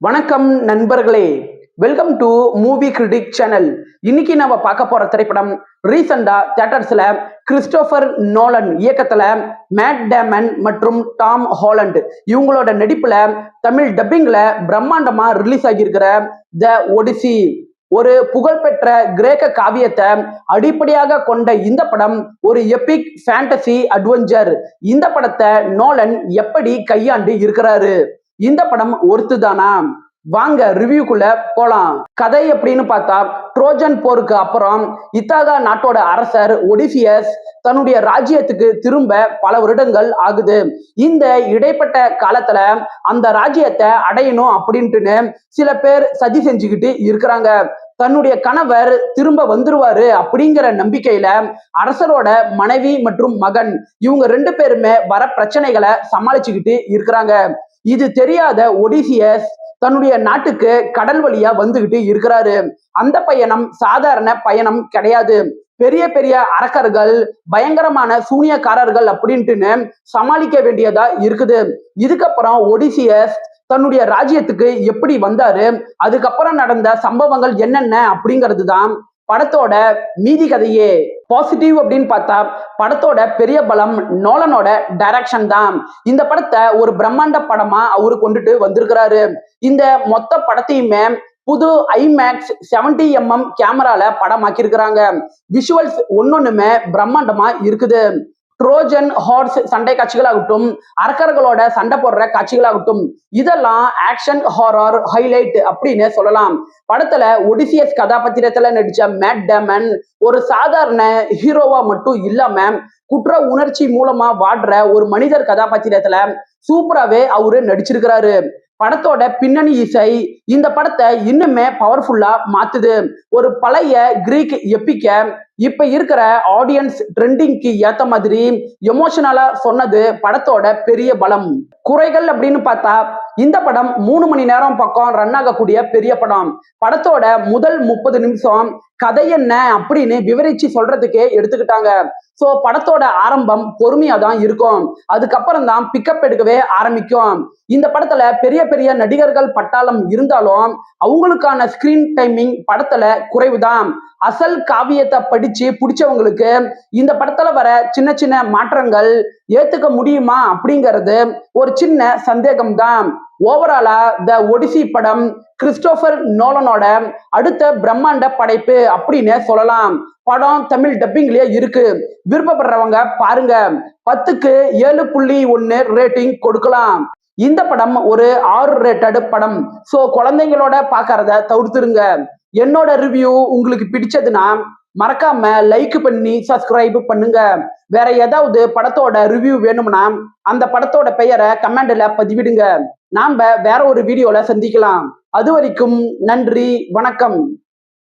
வணக்கம் நண்பர்களே, welcome to movie critic channel. இன்னைக்கு நம்ம பார்க்க போற திரைப்படம் ரீசெண்டா தியேட்டர்ஸ்ல கிறிஸ்டோபர் நோலன் இயக்கத்துல மேட் டேமன் மற்றும் டாம் ஹாலண்ட் இவங்களோட நடிப்புல தமிழ் டப்பிங்ல பிரம்மாண்டமா ரிலீஸ் ஆகியிருக்கிற த ஒடிசி, ஒரு புகழ்பெற்ற கிரேக்க காவியத்தை அடிப்படையாக கொண்ட இந்த படம் ஒரு எபிக் ஃபேண்டசி அட்வென்ச்சர். இந்த படத்தை நோலன் எப்படி கையாண்டு இருக்கிறாரு? இந்த படம் ஒருத்துதானா? வாங்க ரிவ்யூக்குள்ள போலாம். கதை அப்படின்னு பார்த்தா, ட்ரோஜன் போருக்கு அப்புறம் இத்தாகா நாட்டோட அரசர் ஒடிசியஸ் தன்னுடைய ராஜ்யத்துக்கு திரும்ப பல வருடங்கள் ஆகுது. இந்த இடைப்பட்ட காலத்துல அந்த ராஜ்யத்தை அடையணும் அப்படின்ட்டுன்னு சில பேர் சதி செஞ்சுக்கிட்டு இருக்கிறாங்க. தன்னுடைய கணவர் திரும்ப வந்துருவாரு அப்படிங்கிற நம்பிக்கையில அரசரோட மனைவி மற்றும் மகன் இவங்க ரெண்டு பேருமே வர பிரச்சனைகளை சமாளிச்சுக்கிட்டு இருக்கிறாங்க. இது தெரியாத ஒடிசியஸ் தன்னுடைய நாட்டுக்கு கடல் வழியா வந்துகிட்டு இருக்கிறாரு. அந்த பயணம் சாதாரண பயணம் கிடையாது. பெரிய பெரிய அரக்கர்கள், பயங்கரமான சூனியக்காரர்கள் அப்படின்ட்டுன்னு சமாளிக்க வேண்டியதா இருக்குது. இதுக்கப்புறம் ஒடிசியஸ் தன்னுடைய ராஜ்யத்துக்கு எப்படி வந்தாரு, அதுக்கப்புறம் நடந்த சம்பவங்கள் என்னென்ன அப்படிங்கிறது தான் படத்தோட மீதி கதையே. பாசிட்டிவ் அப்படின்னு பார்த்தா, படத்தோட பெரிய பலம் நோலனோட டைரக்ஷன் தான். இந்த படத்தை ஒரு பிரம்மாண்ட படமா அவரு கொண்டுட்டு வந்திருக்கிறாரு. இந்த மொத்த படத்தையுமே புது ஐமேக்ஸ் 70mm கேமரால படமாக்கியிருக்கிறாங்க. விஷுவல்ஸ் ஒன்னொன்னுமே பிரம்மாண்டமா இருக்குது. ட்ரோஜன் ஹார்ஸ் சண்டை காட்சிகளாகட்டும், அரக்கர்களோட சண்டை போடுற காட்சிகளாகட்டும், இதெல்லாம் ஆக்ஷன் ஹாரர் ஹைலைட் அப்படின்னு சொல்லலாம். படத்துல ஒடிசியஸ் கதாபாத்திரத்துல நடிச்ச மேட் டேமன் ஒரு சாதாரண ஹீரோவா மட்டும் இல்லாம குற்ற உணர்ச்சி மூலமா வாடுற ஒரு மனிதர் கதாபாத்திரத்துல சூப்பராவே அவரு நடிச்சிருக்கிறாரு. படத்தோட பின்னணி இசை இந்த படத்தை இன்னுமே பவர்ஃபுல்லா மாத்துது. ஒரு பழைய கிரீக் எப்பிக்க இப்ப இருக்கிற ஆடியன்ஸ் ட்ரெண்டிங்க்கு ஏத்த மாதிரி எமோஷனலா சொன்னது படத்தோட பெரிய பலம். குறைகள் அப்படின்னு பார்த்தா, இந்த படம் 3 மணி நேரம் பக்கம் ரன் ஆகக்கூடிய பெரிய படம். படத்தோட முதல் 30 நிமிஷம் கதை என்ன அப்படின்னு விவரிச்சு சொல்றதுக்கே எடுத்துக்கிட்டாங்க. சோ படத்தோட ஆரம்பம் பொறுமையா தான் இருக்கும். அதுக்கப்புறம் தான் பிக்கப் எடுக்கவே ஆரம்பிக்கும். இந்த படத்துல பெரிய பெரிய நடிகர்கள் பட்டாளம் இருந்தாலும் அவங்களுக்கான ஸ்கிரீன் டைமிங் படத்துல குறைவுதான். அசல் காவியத்தை படிச்சு பிடிச்சவங்களுக்கு இந்த படத்துல வர சின்ன சின்ன மாற்றங்கள் ஏத்துக்க முடியுமா அப்படிங்கிறது ஒரு சின்ன சந்தேகம் தான். ஓவராலா த ஒடிசி படம் கிறிஸ்டோபர் நோலனோட அடுத்த பிரம்மாண்ட படைப்பு அப்படின்னு சொல்லலாம். படம் தமிழ் டப்பிங்லயே இருக்கு. விருப்பப்படுறவங்க பாருங்க. 10க்கு 7.1 ரேட்டிங் கொடுக்கலாம். இந்த படம் ஒரு R ரேட்டட் படம். சோ குழந்தைங்களோட பாக்குறத தவிர்த்துருங்க. என்னோட ரிவ்யூ உங்களுக்கு பிடிச்சதுன்னா மறக்காம லைக் பண்ணி சப்ஸ்கிரைப் பண்ணுங்க. வேற ஏதாவது படத்தோட ரிவ்யூ வேணும்னா அந்த படத்தோட பெயரை கமெண்ட்ல பதிவிடுங்க. நாம வேற ஒரு வீடியோல சந்திக்கலாம். அது வரைக்கும் நன்றி, வணக்கம்.